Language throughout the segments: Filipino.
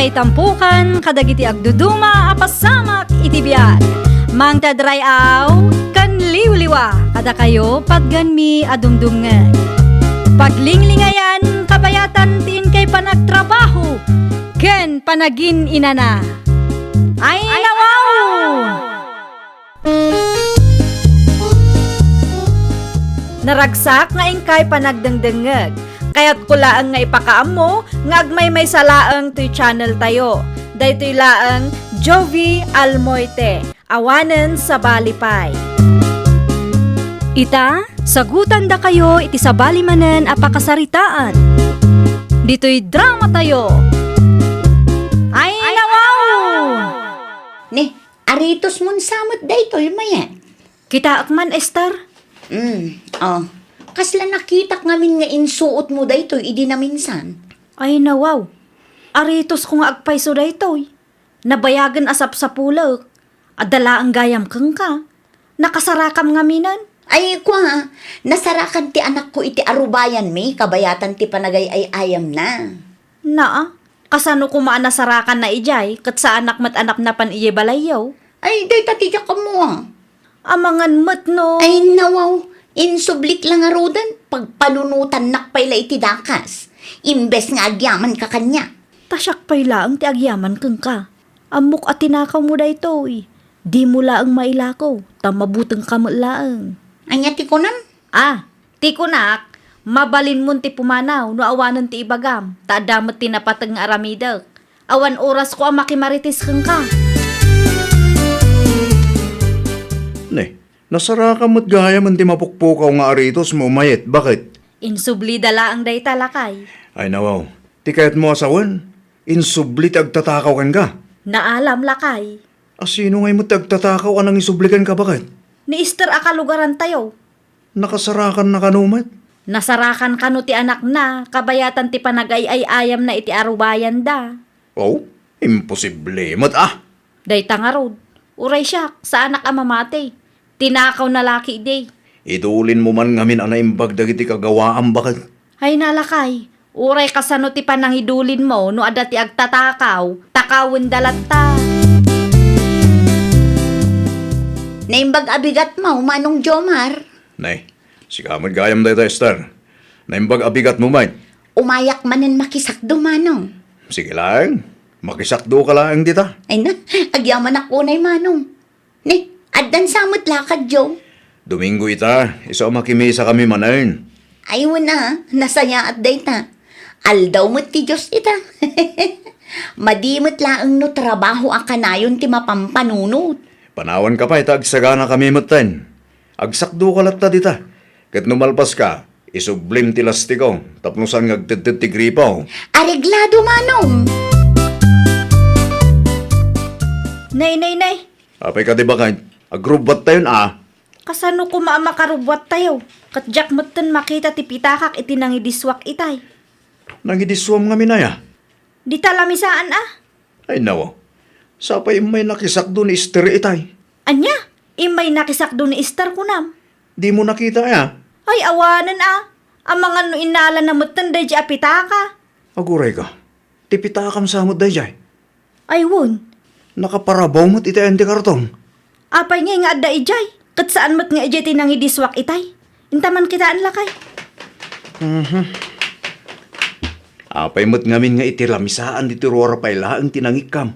kay tampukan, kadagiti agduduma, apasamak itibiyag. Mang tadray aw, kan liwliwa, kada kayo pagganmi adumdumngay. Paglinglingayan, kabayatan tin kay panagtrabaho, ken panagin inana. Ay nawaw! Naragsak nga ingkay panagdengdengeg. Kaya't kulaang nga ipakaam mo, nga agmay may salaang to'y channel tayo. Daytoy laang Jovi Almoite, awanen sa balipay. Ita, sagutan da kayo iti sa balimanen apakasaritaan. Dito'y drama tayo. Ay nawaw! Ni, aritos mon samot daytoy mayan. Kita akman, Esther? Kasla nakitak ngamin nga insuot mo daytoy idi na minsan. Ay nawaw. Aritos ko nga agpayso daytoy. Nabayagan asap sa pulag. Adala ang gayam kang ka. Nakasarakam nga minan. Ay kwa, nasarakan ti anak ko iti arubayan mi, kabayatan ti panagay ay ayam na. Naa, kasano ko maanasarakan na ijay, kat sa anak mat anak na pan iye balayaw. Ay, day tatidya ka mo ah. Amangan mat no. Ay nawaw, insublik lang arudan, pagpanunutan nakpayla iti dakas. Imbes nga agyaman ka kanya. Tasyak pay laang ti agyaman kang ka. Amok at tinakaw mo daytoy. Di mo laang mailakaw, tamabutang kamot laang. Anya ti kunan? Ti kunak, mabalin mo ti pumanaw, no awanan ti ibagam, taadamot ti napatag nga aramidak. Awan oras ko ang makimaritis kang ka. Ne, nasara ka mo't gaya man ti mapukpukaw nga aritos mo mayet, bakit? Insubli dala ang day talakay. Ay nawaw, ti kayat mo asawan, insublit agtatakaw kan ka. Naalam lakay. Sino ngay mo agtatakaw anang isublikan ka, bakit? Ni Esther akalugaran tayo. Nakasarakan na kanumat. Nasarakan ka no ti anak na, kabayatan ti panagay-ay-ayam na iti arubayan da. Oh, imposible mo't Day tangarod, uray siya, sa anak amamate. Tinakaw na laki day. Idulin mo man ngamin ana imbag dagiti kagawaan, bakit? Hay nalakay, uray kasano ti panangidulin mo no ada ti agtatakaw, takawin dalatta. Naimbag abigat mo, Manong Jomar. Nay, si kamad gayam dayta, Esther. Naimbag abigat mo, man. Umayak manen makisakdo, Manong. Sige lang, makisakdo ka lang dita. Ay na, agyaman ako na Manong. Ni, addan samot lakad, Jo. Domingo ita, isa makimisa kami manayon. Ayaw na, nasaya at dayta. Aldaw mo't ti Diyos ita. Madimot laang no trabaho ang kanayon ti mapampanunot. Panawan ka pa, ita agsagana kami matan. Agsakdo ka latta dita. Kat numalpas ka, isublim ti lastikaw, tapnusan ngagtitid ti gripaw. Areglado, Manong. Nay. Apay ka di ba kain? Agrubat tayo Kasano ko maamakarubwat tayo? Kat jak matan makita ti pitakak iti nangidiswak itay. Nangidiswam nga minaya. Di talamisaan Ay nawa, sapay may nakisakdo ni Esther itay. Anya, imay nakisakdo ni Esther kunam. Di mo nakita Ay awanan Ang mga no inala na matan day di apitaka. Aguray ka, tipita kam samot day jay. Ay won, Nakaparabaw mo't itayan ti kartong. apay nga nga adda ijay. Kat saan mo't nga ijay tinangidiswak itay. Intaman kitaan lakay. Apay mo't ngamin nga itiramisaan di turora payla ang tinangikam.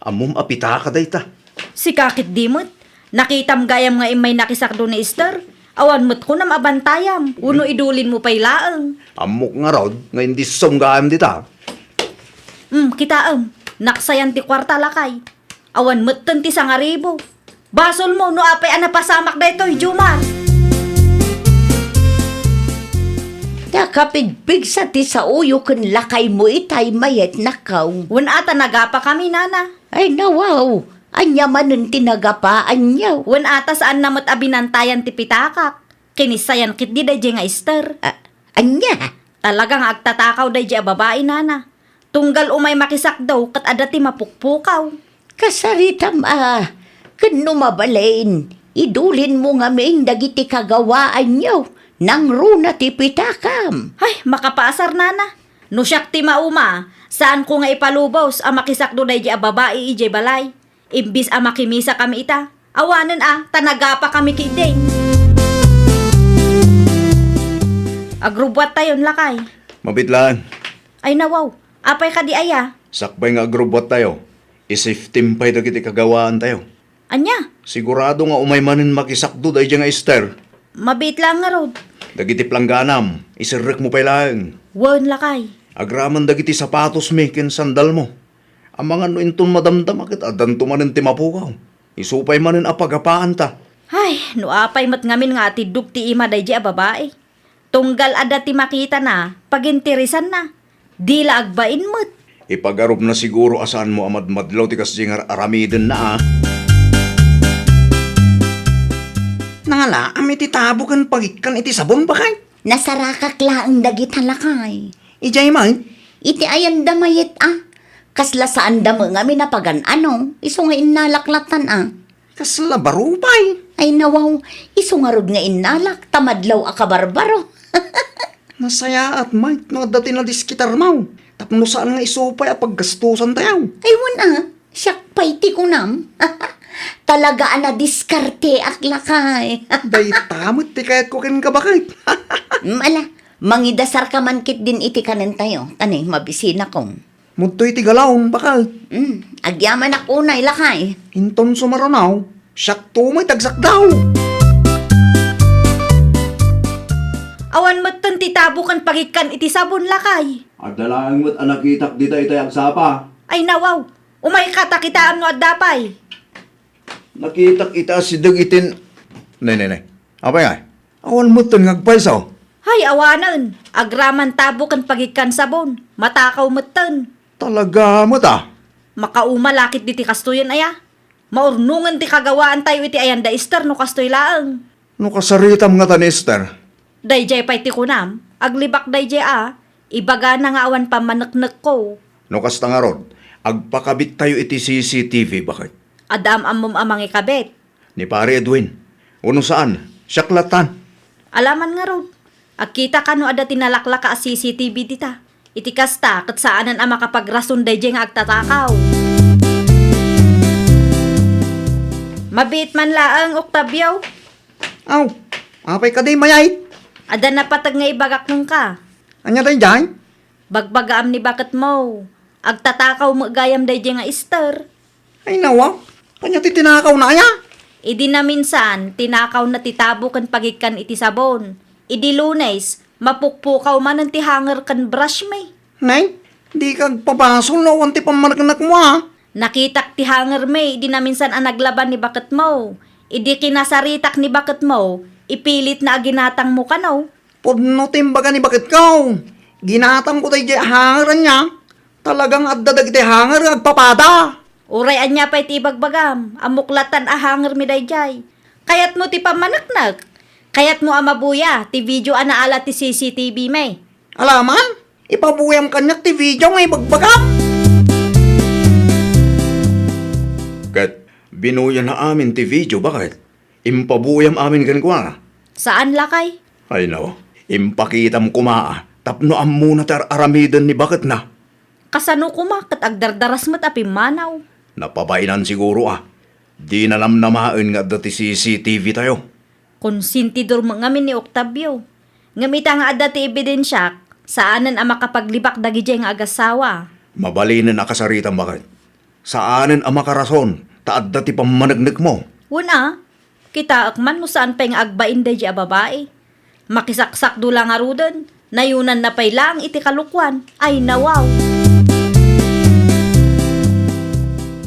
Amom apita ka dayta. Si kakit dimot, nakitam gayam nga imay nakisakdo ni Esther. Awan mo't ko na mabantayam, uno idulin mo pay laang. Amok nga rod, nga hindi sumgaan dita. Kitaam, naksayan ti kwarta lakay. Awan mo't ti sangaribo. Basol mo, no apay anapasamak daytoy, Jumar. Nakapigpig sa ti sa uyo kun lakay mo itay mayet nakaw. Wan ata nagapa kami, nana. Ay nawaw, anya manun tinagapa anyaw. Wan ata saan namot abinantayan ti pitakak. Kinisayan kit di day nga Esther. Anya? Talagang agtatakaw day babae, nana. Tunggal umay makisak daw kat adati mapukpukaw. Kasaritam kun numabalain, idulin mo nga maing dagiti kagawaan nyaw. Nang runa ti pitakam. Ay, makapaasar, nana. No siyak ti mauma, saan ko nga ipalubos ang makisakdo na a babae ijay balay. Imbis ang makimisa kami ita. Awanan tanaga pa kami kiday. Agrubwat tayon lakay. Mabitlaan. Ay nawaw, apay ka di aya. Sakbay nga agrobot tayo. Isiftim pa'y dagiti kagawaan tayo. Anya, Sigurado nga umay manin makisakdo dahi nga Esther. mabit lang nga rod. Dagiti plangganam, isirrek mo pa'y lang. Wan lakay. Agraman dagiti sapatos mi ken sandal mo. Ang mga nuinton madamdam akit adan tumanin ti mapukaw. Isupay manin apagapaan ta. Ay, no apay mat ngamin nga ti dugti ima day a babae. Tunggal ada ti makita na, pagintirisan na. Dila agbain mo't. Ipagarup na siguro asaan mo amad madlaw ti kasjingar aramiden na Nangala, ami ti tabo kan pagikan iti sabon bakay. Nasarakak laang dagit halakay. Ijay man, Iti ayan damayit Kasla saan damo nga minapagan iso nga inalaklatan kasla barupay. Ay nawaw, iso nga rod nga inalak, tamadlaw akabarbaro. Nasaya at might no dati na diskitar mau. Tapno saan nga isupay a paggastusan tayo. Ay wan siyak pa'y ti kunam. Talaga na diskarte aklakay. Day tamot ti kayat ko ken kabakay. Mala, mangidasar ka man kit din iti kanin tayo. Tani, mabisina kong. Muntoy ti galawon bakal. Agyaman ako na ilakay. Inton sumaronaw, siyak tumay tagsak daw. Awan mo't ti tabo kan pagikan iti sabon lakay. Adalaan mo't anakitak dita itay agsapa. Ay nawaw, umay katakitaan mo at dapay. Nakitak ita si Dug itin. Nay. Apay nga? Awan mo ton ngagpaisaw. Hay awanan, agraman tabo kan pagikan sabon. Matakaw mo't Talaga mo ta. Makaumalakit di ti kastoyan aya. Maurnungan ti kagawaan tayo iti ayan da Esther no kastoy laang. No kasaritam nga tan Esther. Dayjay pa'y ti kunam, aglibak dayjay ibaga na nga awan pamanaknak ko. No kasta nga rod, agpakabit tayo iti CCTV bakit? Adam amom amang ikabit. Ni pare Edwin. Uno saan? Siyaklatan. Alaman nga rod, agkita ka no ada tinalaklaka a CCTV dita. Iti kasta kat saanan ang makapagrason dayjay nga agtatakaw. Mabit man laang Octavio, Aw, apay ka day mayait. ada na patag nga ibagak nung ka. Anya day dyan? Bagbagaam ni bakit mo. Agtatakaw mo gayam dayjay nga Esther. Ay nawa, kanya ti tinakaw na aya. Idi na minsan, tinakaw na titabo kan pagikan iti sabon. Idi Lunes, mapukpukaw man ang tihanger kan brush may. Nay, di kag papasol na wanti pamanagnak mo Nakitak tihanger may, idi na minsan ang naglaban ni bakit mo. Idi kinasaritak ni bakit mo, ipilit na aginatang mo kanaw. Pudno timbaga ni bakit ka. Ginatang ko tayo hangaran niya. Talagang addadag iti hangar agpapada. Uray anya pa iti bagbagam, amuklatan a hanger mi dayjay. Kayat mo ti pamanaknak. Kayat mo amabuya, ti video anaala ti CCTV may. Alaman, ipabuyam kanyak ti video ngay bagbagam. Kat, binuya na amin ti video, bakit? Impabuyam amin ganikwa. Saan lakay? Ay no, impakitam kumaa. Tapno am muna tar aramidan ni bakit na. Kasano kuma kat agdardaras mo't apimanaw. Napabainan siguro Di nalamnamaan nga dati CCTV tayo. Konsintidor mo ngamin ni Octavio. Ngamita nga adati ebidensya, saanan ang makapaglibak dagijay nga agasawa. Mabalinin akasaritan bakit? Saanin ang makarason, taad dati pamanagnig mo. Una, kita akman mo saan pa nga agbain day a babae. Makisaksak dula nga rudan, nayunan na pay lang iti kalukwan. Ay nawaw.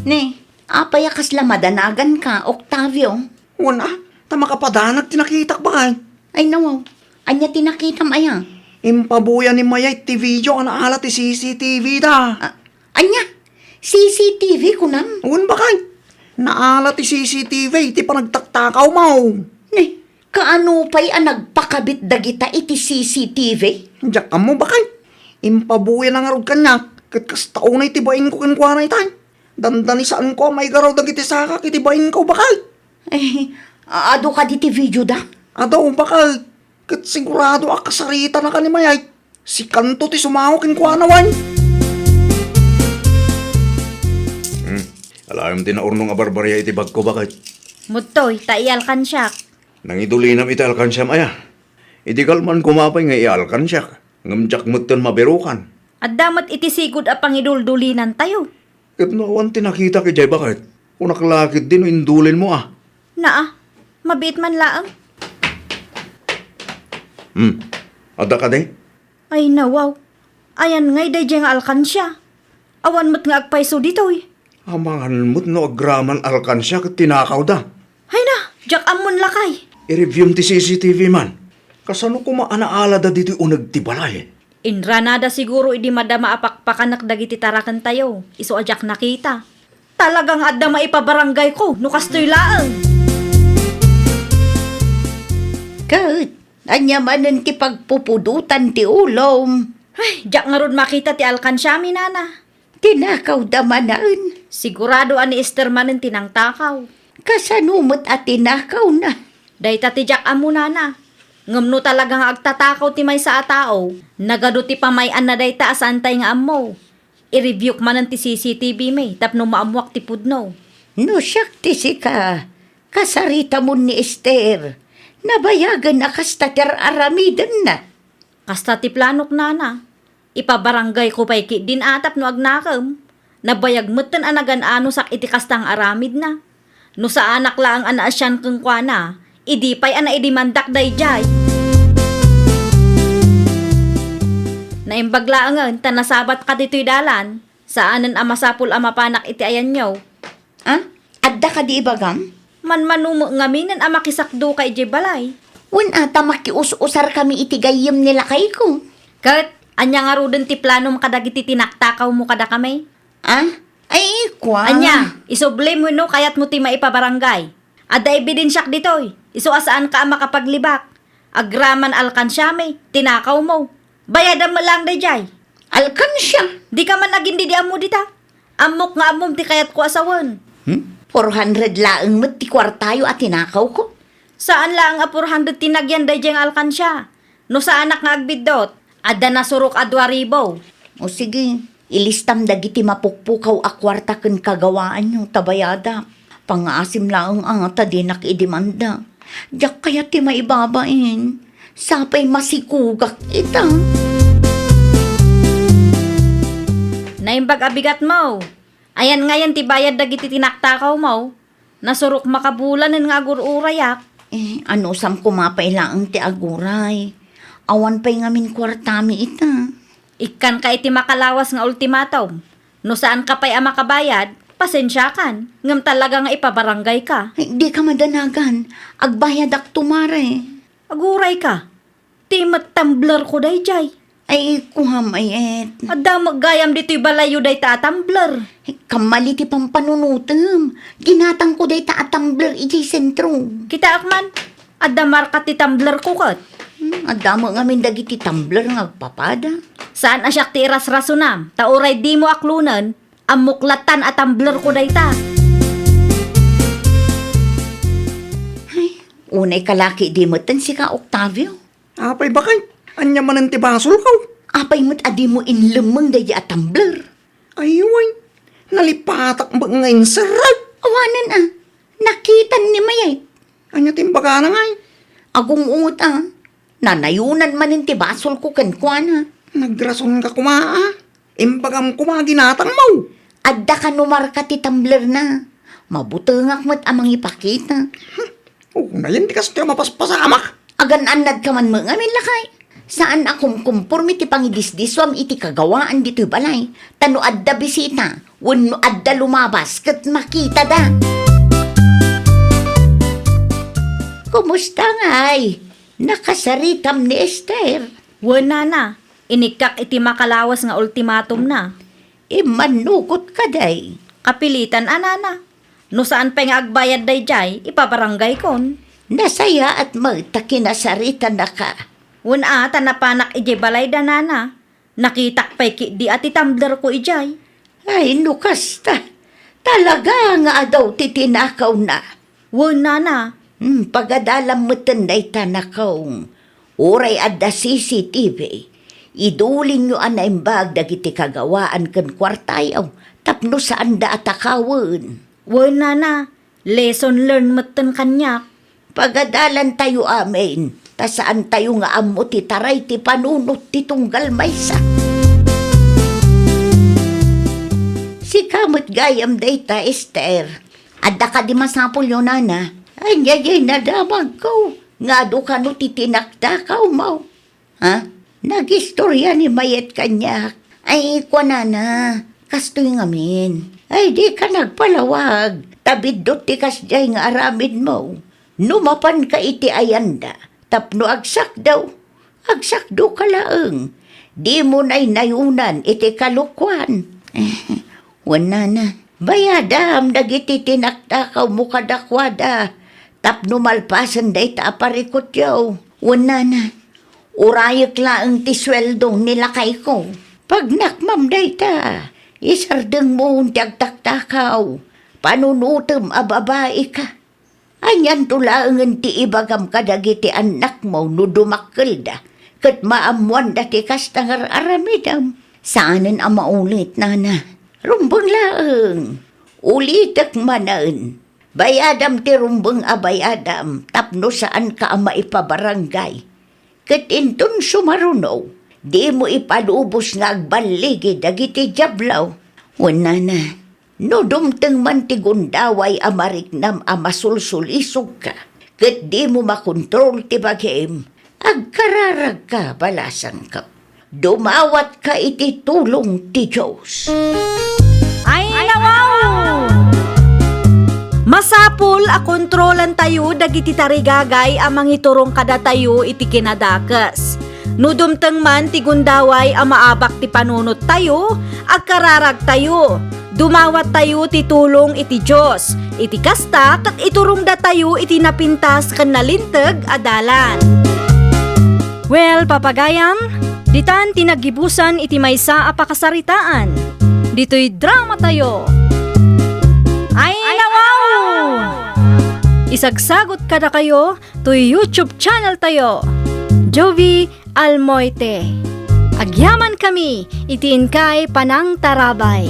Ne, apaya kasla madanagan ka, Octavio. Wala, tama kapadanag tinakitak bakit? Ay nawaw, anya tinakitam aya. Impabuya ni Mayay ti video ang naala ti CCTV da. Anya, CCTV kunam. Uwan bakit? Naala ti CCTV, ti panagtaktakaw mo. Ne, kaano pa'y nagpakabit dagita iti CCTV? Diyak ka mo bakit? Impabuya na nga rod kanyak, katkas taon na itibain ko kinkwa na itay. Dandani saan ko may garaw dagiti sakak itibain ko bakit? Eh, ado ka diti video da? Adaw bakit? Kat sigurado akasarita na ka ni Mayay. Si Kanto ti sumawak in kuanawan. Alam din na urnong abarbarya iti bag ko bakit. Mutoy, ta ialkansyak. Nang idulinam iti alkansyam aya. Iti kalman kumapay nga ialkansyak. Ngamjak mutten maberukan. At damat iti sigod a pangiduldulinan tayo. Kat nawan tinakita ki Jay bakit. Kung nakalakit din indulin mo ah. Naa, mabit man laang. Ada ka de? Ay nawaw. Ayan ngay day nga alkansya. Awan mo't nga agpaiso ditoy. Amangan mo't no agraman alkansya kat tinakaw da. Hay na, jak amon lakay. I-review ti CCTV man. Kasano ko maanaala da dito unag ti balay. Inranada siguro idi madama apakpakanak dagiti tarakan tayo. Iso ajak nakita. Talagang adda maipabarangay ko, nukastoy laang. Kat, anya manan ti pagpupudutan ti ulom. Ay, jak nga ron makita ti alkansyami nana. Tinakaw damanaan. Sigurado ani Esther manen tinang takaw. Kasanumot at tinakaw na. Dayta ti jak amo nana. Ngamno talagang agtatakaw ti may sa atao. Nagado ti pamayan na dayta asantay nga amo. I-review manen ti CCTV may tapno maamuak ti pudno. No siyak ti sika. Kasarita mo ni Esther. Nabayagan na kastater aramidan na. Kasta ti planok nana. Ipabarangay ko pa'y din atap no agnakam. Nabayag mutan anagan ano sak iti kastang aramid na. No sa anak lang anaasyan kong kwa idi pa'y ana idi mandak dayjay. Naimbaglaangan, tanasabat ka dito'y dalan. Saanan amasapul amapanak iti ayan nyo. Ah? Adda ka di ibagam? Manmanumo ngaminan amakisakdo kay balay. Wan ata makius-usar kami iti gayem nila kay ko. Kat, anya nga ruden ti plano makadagiti tinaktakaw mo kada kami. Ah? Ay, kwa. Anya, isoblame mo no kayat mo ti maipabarangay. Ada ebidensyak ditoy. Iso asaan ka makapaglibak. Agraman alkansyame, tinakaw mo. Bayadan mo lang dayjay. Alkansya. Di ka man naging di amo dita. Amok nga amom ti kayat ko asawan. 400 laang mat ti kwartayo at tinakaw ko. Saan lang a 400 tinagyan dayjay nga alkansya. No sa anak nga agbiddot, ada na surok a 2,000. O sige, ilistam dagiti mapukpukaw a kwarta ken kagawaan yung tabayada. Pangasim laang ata di nakidimanda. Diyak kaya ti maibabain. Sapay masikugak ita. Naimbag abigat mo. Ayan ngayon ti bayad dagiti tinaktakaw mo. Nasurok makabulanan nga agururayak. Ano sam kumapay laang ti aguray. Awan pa'y ngamin kwartami ita. Ikan ka iti makalawas nga ultimatum. No saan ka pa'y makabayad, pasensya kan. Ngam talaga nga ipabarangay ka. Di ka madanagan. Agbayad ak tumare. Aguray ka. Ti tumbler ko dayjay. Ay, kuham ay Adda maggayam dito'y balayo day ta tumbler. kamali ti pampanunutem. Ginatang ko day ta tumbler iti sentro. Kita akman, adda marka ti tumbler ko kat. Adamo ngamin dagiti tumbler nga agpapada. Saan asyak ti iras-rasunam, tauray di mo aklunan, amuklatan at tumbler ko day ta. Unay kalaki di mo tan si ka Octavio. Apay bakay? Anya man ti basol kaw. Apay mo't adi mo inlemeng day a tumbler. Ayuay. Nalipatak ba ngayon sarap? Awanan nakitan ni Mayay. Anya timbaga na ngay. Agong ungot nanayunan manin ti basol ko kenkwana. Nagrason ka kumaa. Imbagam kumaginatang mo. Adda ka numarka ti tumbler na. Mabutengak mo't amang ipakita. Na yan, di kas kaya mapaspasamak. Agan-anad ka man mga amin lakay. Saan akong kumpurmi ti pangidisdiswam iti kagawaan dito'y balay. Tano adda bisita, wano adda lumabas, kat makita da. Kumusta ngay? Nakasaritam ni Esther. Wala na, inikak iti makalawas nga ultimatum na. Manukot ka day. Kapilitan anana. No saan pa nga agbayad dayjay, ipabarangay kon. Nasaya at magtakinasarita na ka. Wala ata napanak ije balay danana. Nakitak pa'y di ati tumbler ko ijay. Ay, nukasta. Talaga nga daw titinakaw na. Wala na. Pagadalam mo tanday tanakaw. Uray adda CCTV. Idulin nyo an imbag dagiti kagawaan ken kwartayaw, tapno saan da atakawen. Woy nana, lesson learned matan kanyak. Pagadalan tayo amin, ta saan tayo nga amo ti taray ti panunot ti tunggal maysa. Si kamot gayam dayta Esther, adda ka di masapol yun nana, anyayay nadamag ko, nga do ka no titinakdakaw mo. Ha? Nagistorya ni mayet kanyak. Ay, kwa nana, kastoy ngamin. Ay, di ka nagpalawag. Tabidot ti kasjay nga aramid mo. Numapan ka iti ayanda. Tapno agsak daw. Agsak do ka laeng. Di mo na'y nayunan iti kalukwan. Wana na. Bayadam dagiti tinaktakaw mo kadakwada. Tapno malpasan day ta aparikot yaw. Wana na. Urayek laeng ti sweldong nilakay ko. Pag nakmam day ta, isardeng mo ti agtaktakaw. Panunutem a babae ka. Anyan tulaengen ti ibagam kadagiti anak mo no dumakkel da. Ket maamuan da ti kastangar aramidam. Saanen a maulit, nana? Rumbeng laeng. Ulitek manaen. Bayadam ti rumbeng a bayadam. Tapno saan ka a maipabarangay. Ket inton sumaruno, di mo ipalubos nga agbaligi dagiti jablaw. Wana na, no dumteng man ti gundaway amariknam amasulsulisog ka, ket di mo makontrol ti bagim, agkararag ka balasang ka. Dumawat ka iti tulong ti Diyos. Ay, nawaw! Masapul a kontrolan tayo dagiti tarigagay a mangiturong kada tayo iti kinadakas. No dumteng man ti gundaway a maabak ti panunot tayo, agkararag tayo. Dumawat tayo ti tulong iti Diyos. Iti kasta kat iturong da tayo iti napintas ken nalinteg a dalan. Well, papagayam, ditan tinagibusan iti maysa a pakasaritaan. Dito'y drama tayo. Ay, nawaw! Isagsagot kada kayo to YouTube channel tayo, Jovi Almoite. Agyaman kami, itiin kay Panang Tarabay.